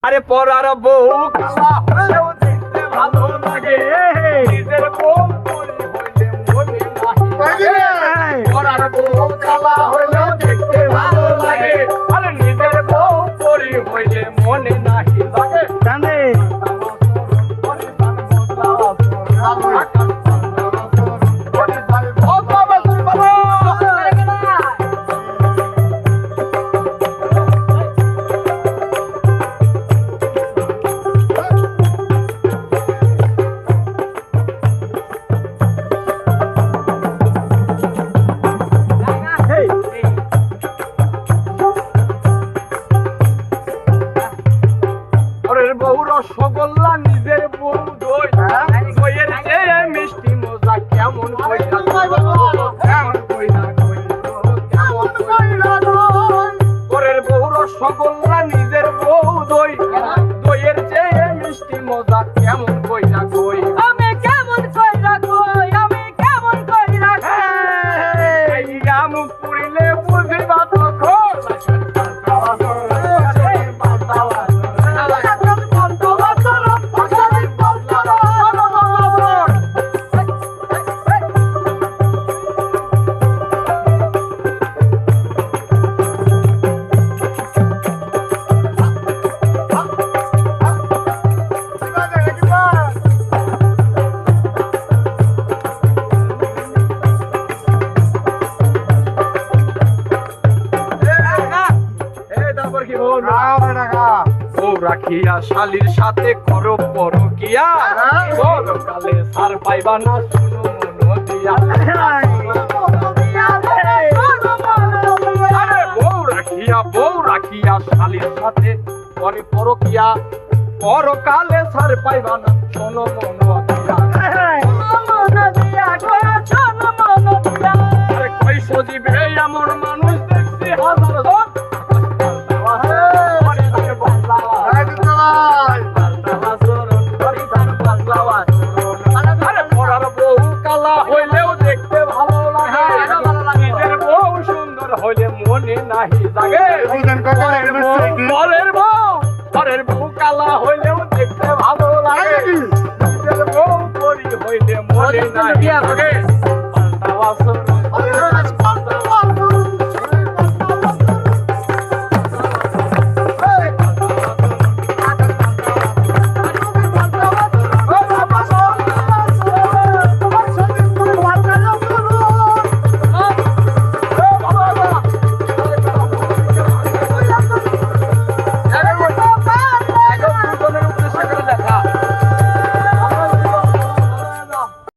আরে পরার বউ কালা হলেও দেখতে ভালো লাগে, নিজের বউ পরি হইলে মনে নাহি লাগে। পরার বউ কালা হলেও দেখতে ভালো লাগে, আরে নিজের বউ পরি হইলে মনে নাহি লাগে। জানে বউ রসগোল্লা নিজের বউ দই, দইয়ের চেয়ে মিষ্টি মজা কেমন কইরা কেমন কইরা ওরের বউ রসগোল্লা নিজের বউ দই, দইয়ের চেয়ে মিষ্টি মজা কেমন কইরা কই। আমি কেমন কইরা কই, আমি কেমন কইরা কই। মুখ পুরিলে বুঝিবা তখন রাখিয়া শালির সাথে করো পরকিয়া, পরকালে সার পাইবা না শুনো মনো দিয়া। আরে বউ রাখিয়া শালির সাথে করে পরকিয়া, পরকালে সার পাইবা না শোনো মনো দিয়া। আরে কই সজিবে এমন মানুষ দেখছি হাজার জন, হইলেও দেখতে ভালো লাগে, নিজের বউ সুন্দর হইলে মনে নাহি জাগে। পরের বউ কালা হইলেও দেখতে ভালো লাগে, নিজের বউ পরি হইলে মনে নাহি জাগে।